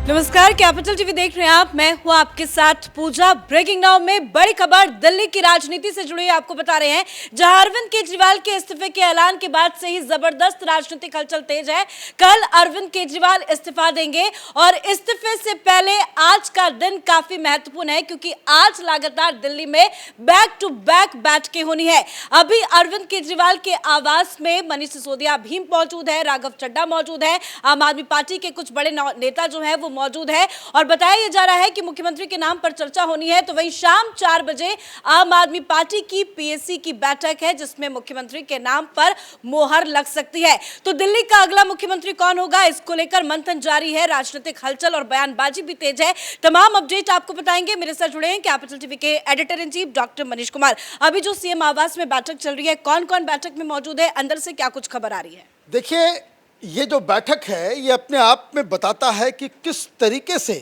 नमस्कार, capital TV देख रहे हैं आप। मैं हूं आपके साथ पूजा। ब्रेकिंग नाउ में बड़ी खबर दिल्ली की राजनीति से जुड़ी आपको बता रहे हैं, जहां अरविंद केजरीवाल के इस्तीफे के ऐलान के बाद से ही जबरदस्त राजनीतिक हलचल तेज है। कल अरविंद केजरीवाल इस्तीफा देंगे और इस्तीफे से पहले आज का दिन काफी महत्वपूर्ण है, क्योंकि आज लगातार दिल्ली में बैक टू बैक बैठकें होनी है। अभी अरविंद केजरीवाल के आवास में मनीष सिसोदिया भी मौजूद है, राघव चड्ढा मौजूद है, आम आदमी पार्टी के कुछ बड़े नेता जो है वो मौजूद है और बताया जा रहा है कि मुख्यमंत्री के नाम पर चर्चा होनी है। तो वहीं शाम 4 बजे आम आदमी पार्टी की पीएसी की बैठक है, जिसमें मुख्यमंत्री के नाम पर मोहर लग सकती है। तो दिल्ली का अगला मुख्यमंत्री कौन होगा, इसको लेकर मंथन जारी है। राजनीतिक हलचल और बयानबाजी भी तेज है। तमाम अपडेट आपको बताएंगे। मेरे साथ जुड़े हैं कैपिटल टीवी के editor in chief doctor Manish Kumar. अभी जो सीएम आवास में बैठक चल रही है, कौन कौन बैठक में मौजूद है, अंदर से क्या कुछ खबर आ रही है? देखिए, ये जो बैठक है ये अपने आप में बताता है कि किस तरीके से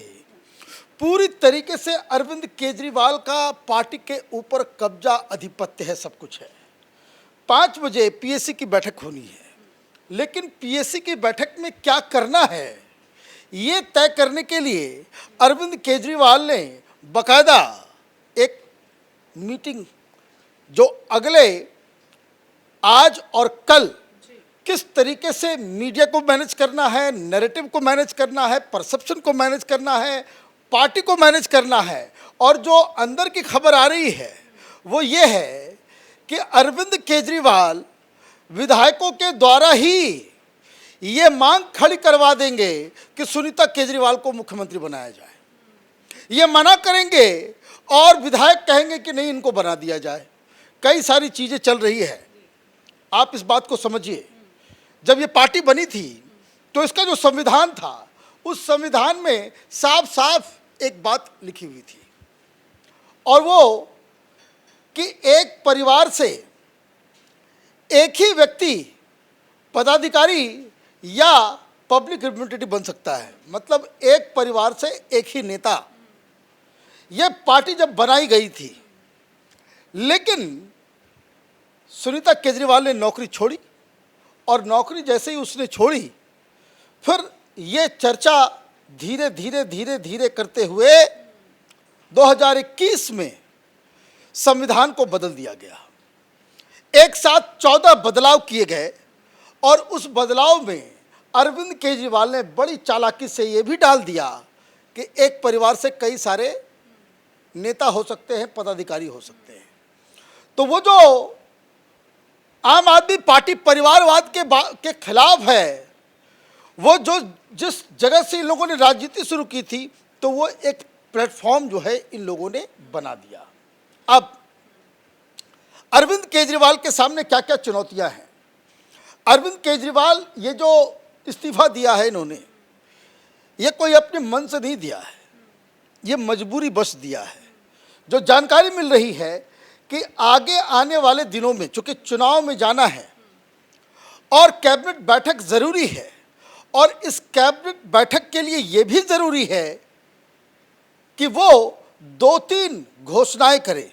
पूरी तरीके से अरविंद केजरीवाल का पार्टी के ऊपर कब्जा, आधिपत्य है, सब कुछ है। 5 बजे पीएसी की बैठक होनी है, लेकिन पीएसी की बैठक में क्या करना है ये तय करने के लिए अरविंद केजरीवाल ने बकायदा एक मीटिंग जो अगले आज और कल किस तरीके से मीडिया को मैनेज करना है, नैरेटिव को मैनेज करना है, परसेप्शन को मैनेज करना है, पार्टी को मैनेज करना है। और जो अंदर की खबर आ रही है वो ये है कि अरविंद केजरीवाल विधायकों के द्वारा ही ये मांग खड़ी करवा देंगे कि सुनीता केजरीवाल को मुख्यमंत्री बनाया जाए। ये मना करेंगे और विधायक कहेंगे कि नहीं, इनको बना दिया जाए। कई सारी चीज़ें चल रही है, आप इस बात को समझिए। जब ये पार्टी बनी थी तो इसका जो संविधान था, उस संविधान में साफ साफ एक बात लिखी हुई थी, और वो कि एक परिवार से एक ही व्यक्ति पदाधिकारी या पब्लिक रिप्रेजेंटेटिव बन सकता है। मतलब एक परिवार से एक ही नेता। ये पार्टी जब बनाई गई थी, लेकिन सुनीता केजरीवाल ने नौकरी छोड़ी, और नौकरी जैसे ही उसने छोड़ी, फिर ये चर्चा धीरे धीरे धीरे धीरे करते हुए 2021 में संविधान को बदल दिया गया। एक साथ 14 बदलाव किए गए, और उस बदलाव में अरविंद केजरीवाल ने बड़ी चालाकी से ये भी डाल दिया कि एक परिवार से कई सारे नेता हो सकते हैं, पदाधिकारी हो सकते हैं। तो वो जो आम आदमी पार्टी परिवारवाद के खिलाफ है, वो जो जिस जगह से इन लोगों ने राजनीति शुरू की थी, तो वो एक प्लेटफॉर्म जो है इन लोगों ने बना दिया। अब अरविंद केजरीवाल के सामने क्या क्या चुनौतियां हैं। अरविंद केजरीवाल ये जो इस्तीफा दिया है इन्होंने, ये कोई अपने मन से नहीं दिया है, ये मजबूरी बस दिया है। जो जानकारी मिल रही है कि आगे आने वाले दिनों में चूंकि चुनाव में जाना है और कैबिनेट बैठक ज़रूरी है, और इस कैबिनेट बैठक के लिए ये भी ज़रूरी है कि वो 2-3 घोषणाएं करे,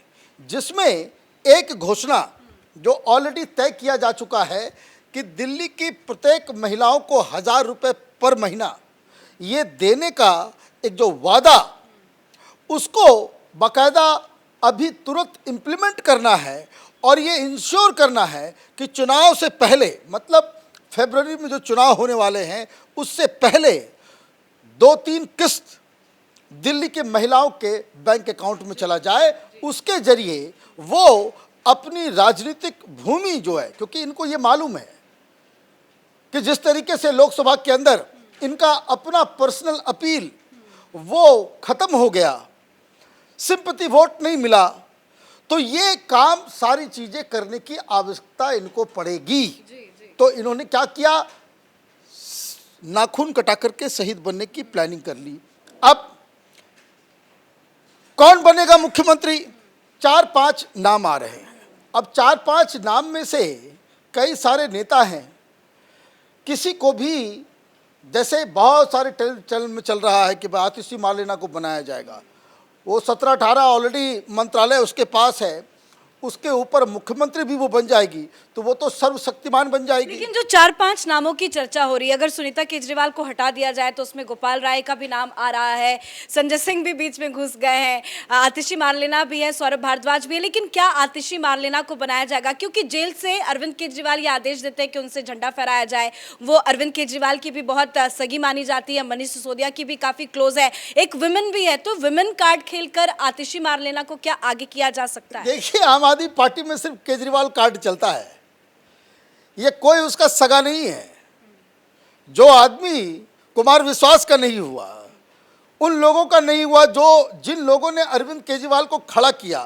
जिसमें एक घोषणा जो ऑलरेडी तय किया जा चुका है कि दिल्ली की प्रत्येक महिलाओं को 1000 रुपये पर महीना ये देने का एक जो वादा, उसको बाकायदा अभी तुरंत इम्प्लीमेंट करना है, और ये इंश्योर करना है कि चुनाव से पहले, मतलब फरवरी में जो चुनाव होने वाले हैं उससे पहले 2-3 किस्त दिल्ली के महिलाओं के बैंक अकाउंट में चला जाए। उसके जरिए वो अपनी राजनीतिक भूमि जो है, क्योंकि इनको ये मालूम है कि जिस तरीके से लोकसभा के अंदर इनका अपना पर्सनल अपील वो खत्म हो गया, सिंपैथी वोट नहीं मिला, तो ये काम सारी चीजें करने की आवश्यकता इनको पड़ेगी। तो इन्होंने क्या किया, नाखून कटा करके शहीद बनने की प्लानिंग कर ली। अब कौन बनेगा मुख्यमंत्री, 4-5 नाम आ रहे हैं। अब 4-5 नाम में से कई सारे नेता हैं, किसी को भी, जैसे बहुत सारे चल में चल रहा है कि आतिशी मार्लेना को बनाया जाएगा, वो 17-18 ऑलरेडी मंत्रालय उसके पास है, उसके ऊपर मुख्यमंत्री भी वो बन जाएगी तो वो तो सर्वशक्तिमान बन जाएगी। लेकिन जो 4-5 नामों की चर्चा हो रही है, अगर सुनीता केजरीवाल को हटा दिया जाए तो उसमें गोपाल राय का भी नाम आ रहा है, संजय सिंह भी बीच में घुस गए हैं, आतिशी मार्लेना भी है, सौरभ भारद्वाज भी है। लेकिन क्या आतिशी मार्लेना को बनाया जाएगा? क्योंकि जेल से अरविंद केजरीवाल ये आदेश देते हैं कि उनसे झंडा फहराया जाए। वो अरविंद केजरीवाल की भी बहुत सगी मानी जाती है, मनीष सिसोदिया की भी काफी क्लोज है, एक विमेन भी है। तो विमेन कार्ड खेलकर आतिशी मार्लेना को क्या आगे किया जा सकता है? देखिए, आम आदमी पार्टी में सिर्फ केजरीवाल कार्ड चलता है, ये कोई उसका सगा नहीं है। जो आदमी कुमार विश्वास का नहीं हुआ, उन लोगों का नहीं हुआ जिन लोगों ने अरविंद केजरीवाल को खड़ा किया,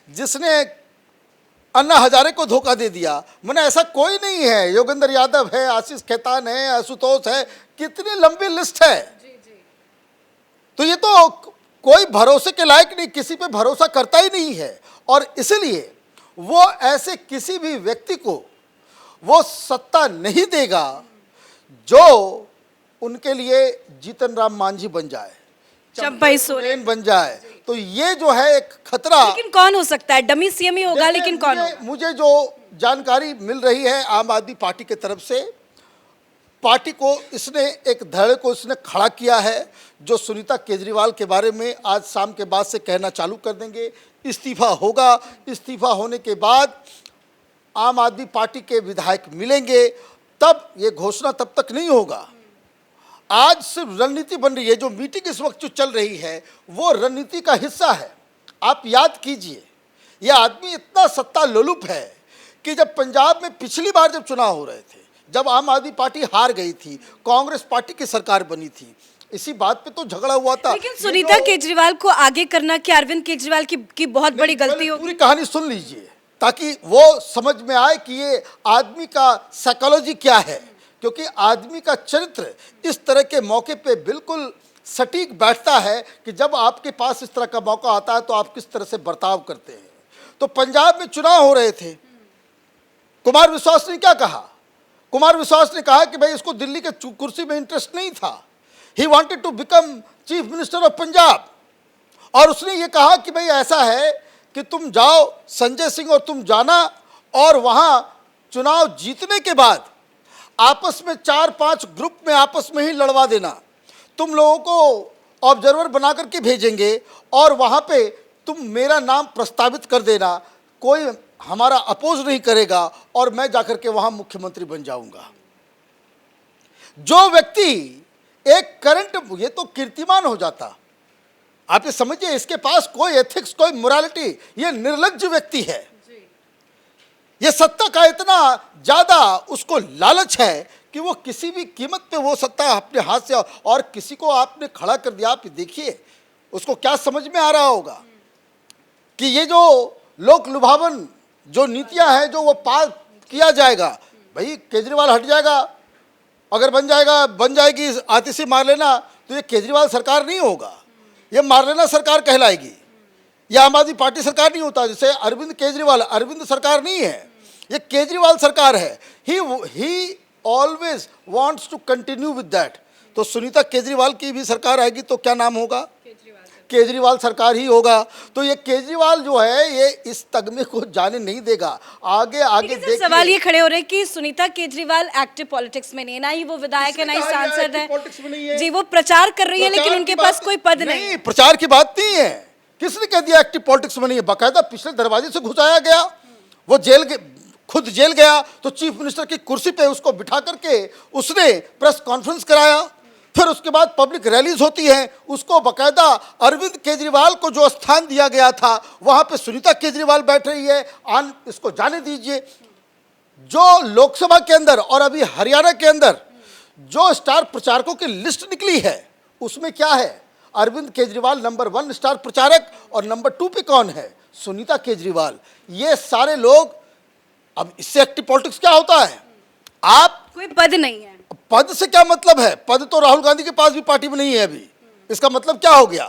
जिसने अन्ना हजारे को धोखा दे दिया, मैंने ऐसा कोई नहीं है। योगेंद्र यादव है, आशीष खेतान है, आशुतोष है, कितनी लंबी लिस्ट है। तो ये तो कोई भरोसे के लायक नहीं, किसी पे भरोसा करता ही नहीं है। और इसलिए वो ऐसे किसी भी व्यक्ति को वो सत्ता नहीं देगा जो उनके लिए जीतन राम मांझी बन जाए, चंपई सोरेन बन जाए। तो ये जो है एक खतरा। लेकिन कौन हो सकता है? डमी सीएम ही होगा, लेकिन कौन होगा? मुझे जो जानकारी मिल रही है आम आदमी पार्टी की तरफ से, पार्टी को इसने एक धड़े को इसने खड़ा किया है, जो सुनीता केजरीवाल के बारे में आज शाम के बाद से कहना चालू कर देंगे। इस्तीफा होगा, इस्तीफा होने के बाद आम आदमी पार्टी के विधायक मिलेंगे, तब ये घोषणा तब तक नहीं होगा। आज सिर्फ रणनीति बन रही है। जो मीटिंग इस वक्त जो चल रही है वो रणनीति का हिस्सा है। आप याद कीजिए, यह आदमी इतना सत्ता लोलुप है कि जब पंजाब में पिछली बार जब चुनाव हो रहे थे, जब आम आदमी पार्टी हार गई थी, कांग्रेस पार्टी की सरकार बनी थी, इसी बात पे तो झगड़ा हुआ था। लेकिन सुनीता केजरीवाल को आगे करना क्या अरविंद केजरीवाल की बहुत बड़ी गलती होगी? पूरी कहानी सुन लीजिए ताकि वो समझ में आए कि ये आदमी का साइकोलॉजी क्या है, क्योंकि आदमी का चरित्र इस तरह के मौके पे बिल्कुल सटीक बैठता है कि जब आपके पास इस तरह का मौका आता है तो आप किस तरह से बर्ताव करते हैं। तो पंजाब में चुनाव हो रहे थे, कुमार विश्वास ने क्या कहा? कुमार विश्वास ने कहा कि भाई इसको दिल्ली के कुर्सी में इंटरेस्ट नहीं था, he wanted to become chief minister of Punjab. और उसने ये कहा कि भाई ऐसा है कि तुम जाओ संजय सिंह और तुम जाना, और वहाँ चुनाव जीतने के बाद आपस में 4-5 ग्रुप में आपस में ही लड़वा देना, तुम लोगों को ऑब्जर्वर बना करके भेजेंगे और वहाँ पे तुम मेरा नाम प्रस्तावित कर देना, कोई हमारा अपोज नहीं करेगा और मैं जाकर के वहाँ मुख्यमंत्री बन जाऊंगा। जो व्यक्ति एक करंट, ये तो कीर्तिमान हो जाता। आप ये समझिए, इसके पास कोई एथिक्स, कोई मोरालिटी, ये निर्लज्ज व्यक्ति है। ये सत्ता का इतना ज्यादा उसको लालच है कि वो किसी भी कीमत पे वो सत्ता अपने हाथ से, और किसी को आपने खड़ा कर दिया, आप देखिए उसको क्या समझ में आ रहा होगा कि ये जो लोक लुभावन जो नीतियां हैं जो वो पास किया जाएगा। भाई केजरीवाल हट जाएगा, अगर बन जाएगी आतिशी मार्लेना, तो ये केजरीवाल सरकार नहीं होगा, ये मार्लेना सरकार कहलाएगी। ये आम आदमी पार्टी सरकार नहीं होता। जैसे अरविंद केजरीवाल, अरविंद सरकार नहीं है, ये केजरीवाल सरकार है। He always wants to continue with that. तो सुनीता केजरीवाल की भी सरकार आएगी तो क्या नाम होगा? केजरीवाल सरकार ही होगा। तो ये केजरीवाल जो है ये इस तगमे को जाने नहीं देगा। आगे देखिए, सवाल ये खड़े हो रहे हैं कि सुनीता केजरीवाल एक्टिव पॉलिटिक्स में नहीं, ना ही वो विधायक है, ना ही सांसद है। जी, वो प्रचार कर रही है लेकिन उनके पास कोई पद नहीं। प्रचार की बात नहीं है। किसने कह दिया एक्टिव पॉलिटिक्स में नहीं है? बाकायदा पिछले दरवाजे से घुसाया गया। वो खुद जेल गया तो चीफ मिनिस्टर की कुर्सी पे उसको बिठा करके उसने प्रेस कॉन्फ्रेंस कराया। फिर उसके बाद पब्लिक रैलीज होती है, उसको बाकायदा अरविंद केजरीवाल को जो स्थान दिया गया था वहां पे सुनीता केजरीवाल बैठ रही है। इसको जाने दीजिए। जो लोकसभा के अंदर और अभी हरियाणा के अंदर जो स्टार प्रचारकों की लिस्ट निकली है उसमें क्या है? अरविंद केजरीवाल नंबर 1 स्टार प्रचारक, और नंबर 2 पे कौन है? सुनीता केजरीवाल। ये सारे लोग, अब इससे एक्टिव पॉलिटिक्स क्या होता है? आप कोई पद नहीं है। पद से क्या मतलब है? पद तो राहुल गांधी के पास भी पार्टी में नहीं है अभी। इसका मतलब क्या हो गया?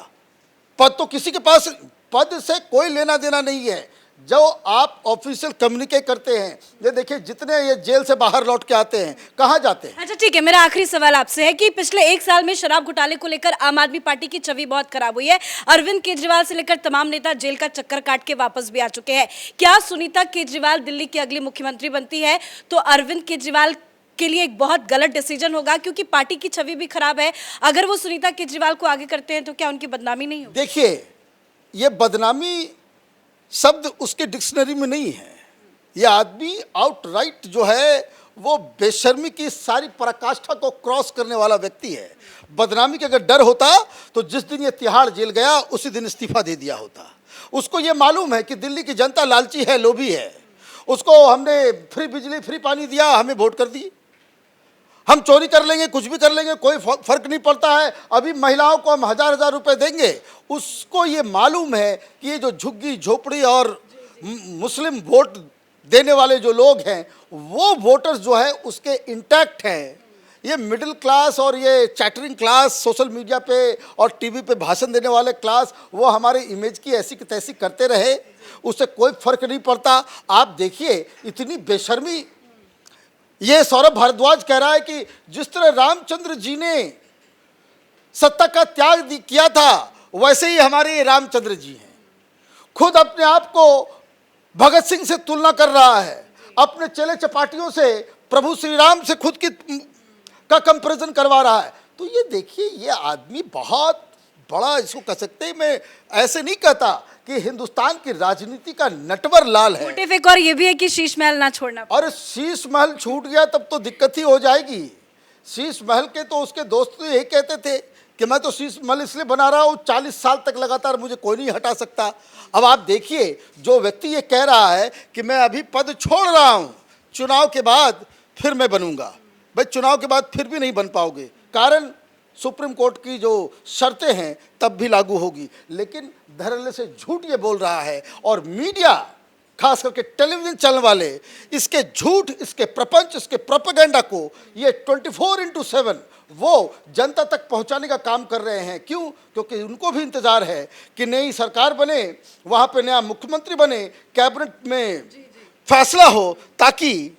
पद तो किसी के पास, पद से कोई लेना देना नहीं है। जो आप ऑफिशियल कम्युनिकेट करते हैं, ये देखिए जितने ये जेल से बाहर लौट के आते हैं कहाँ जाते हैं। अच्छा ठीक है, मेरा आखिरी सवाल आपसे है कि पिछले 1 साल में शराब घोटाले को लेकर आम आदमी पार्टी की छवि बहुत खराब हुई है। अरविंद केजरीवाल से लेकर तमाम नेता जेल का चक्कर काट के वापस भी आ चुके हैं। क्या सुनीता केजरीवाल दिल्ली की अगली मुख्यमंत्री बनती है तो अरविंद केजरीवाल के लिए एक बहुत गलत डिसीजन होगा, क्योंकि पार्टी की छवि भी खराब है। अगर वो सुनीता केजरीवाल को आगे करते हैं तो क्या उनकी बदनामी नहीं होगी? देखिए, ये बदनामी शब्द उसके डिक्शनरी में नहीं है। ये आदमी आउटराइट जो है वो बेशर्मी की सारी पराकाष्ठा को क्रॉस करने वाला व्यक्ति है। बदनामी का अगर डर होता तो जिस दिन ये तिहाड़ जेल गया उसी दिन इस्तीफा दे दिया होता। उसको ये मालूम है कि दिल्ली की जनता लालची है, लोभी है। उसको हमने फ्री बिजली फ्री पानी दिया, हमें वोट कर दी। हम चोरी कर लेंगे, कुछ भी कर लेंगे, कोई फर्क नहीं पड़ता है। अभी महिलाओं को हम हजार रुपए देंगे। उसको ये मालूम है कि ये जो झुग्गी झोपड़ी और मुस्लिम वोट देने वाले जो लोग हैं वो वोटर्स जो है उसके इंटैक्ट हैं। ये मिडिल क्लास और ये चैटरिंग क्लास, सोशल मीडिया पे और टीवी पे भाषण देने वाले क्लास, वो हमारे इमेज की ऐसी की तैसी करते रहे, उससे कोई फर्क नहीं पड़ता। आप देखिए इतनी बेशर्मी। ये सौरभ भारद्वाज कह रहा है कि जिस तरह रामचंद्र जी ने सत्ता का त्याग किया था वैसे ही हमारे ये रामचंद्र जी हैं। खुद अपने आप को भगत सिंह से तुलना कर रहा है, अपने चेले चपाटियों से प्रभु श्री राम से खुद की का कंपैरिजन करवा रहा है। तो ये देखिए, ये आदमी बहुत बड़ा, इसको कह सकते हैं, मैं ऐसे नहीं कहता कि हिंदुस्तान की राजनीति का नटवर लाल है। मोटिव एक और ये भी है कि शीश महल ना छोड़ना। और शीश महल छूट गया तब तो दिक्कत ही हो जाएगी। शीश महल के तो उसके दोस्त तो यही कहते थे कि मैं तो शीश महल इसलिए बना रहा हूँ 40 साल तक लगातार मुझे कोई नहीं हटा सकता। अब आप देखिए, जो व्यक्ति ये कह रहा है कि मैं अभी पद छोड़ रहा हूँ, चुनाव के बाद फिर मैं बनूंगा, भाई चुनाव के बाद फिर भी नहीं बन पाओगे। कारण सुप्रीम कोर्ट की जो शर्तें हैं तब भी लागू होगी। लेकिन धड़ल्ले से झूठ ये बोल रहा है और मीडिया, खास करके टेलीविजन चैनल वाले, इसके झूठ, इसके प्रपंच, इसके प्रोपेगेंडा को ये 24/7 वो जनता तक पहुंचाने का काम कर रहे हैं। क्यों? क्योंकि उनको भी इंतजार है कि नई सरकार बने, वहाँ पे नया मुख्यमंत्री बने, कैबिनेट में फैसला हो, ताकि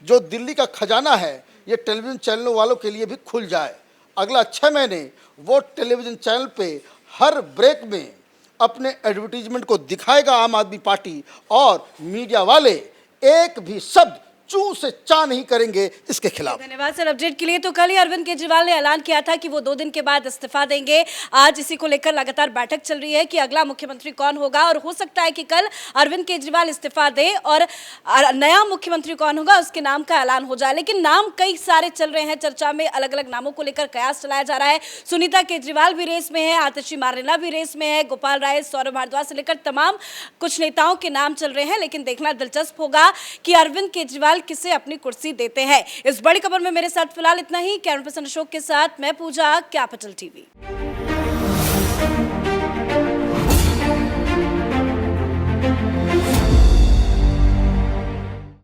जो दिल्ली का खजाना है ये टेलीविजन चैनलों वालों के लिए भी खुल जाए। अगला 6 महीने वो टेलीविजन चैनल पे हर ब्रेक में अपने एडवर्टीजमेंट को दिखाएगा आम आदमी पार्टी, और मीडिया वाले एक भी शब्द चू से चा नहीं करेंगे इसके खिलाफ। धन्यवाद सर अपडेट के लिए। तो कल ही अरविंद केजरीवाल ने ऐलान किया था कि वो 2 दिन के बाद इस्तीफा देंगे। आज इसी को लेकर लगातार बैठक चल रही है कि अगला मुख्यमंत्री कौन होगा, और हो सकता है कि कल अरविंद केजरीवाल इस्तीफा दे और नया मुख्यमंत्री कौन होगा उसके नाम का ऐलान हो जाए। लेकिन नाम कई सारे चल रहे हैं चर्चा में, अलग अलग नामों को लेकर कयास चलाया जा रहा है। सुनीता केजरीवाल भी रेस में है, आतिशी मारलेना भी रेस में है, गोपाल राय, सौरभ भारद्वाज से लेकर तमाम कुछ नेताओं के नाम चल रहे हैं। लेकिन देखना दिलचस्प होगा कि अरविंद केजरीवाल किसे अपनी कुर्सी देते हैं। इस बड़ी खबर में मेरे साथ फिलहाल इतना ही। कैमरा पर्सन अशोक के साथ मैं पूजा, कैपिटल टीवी।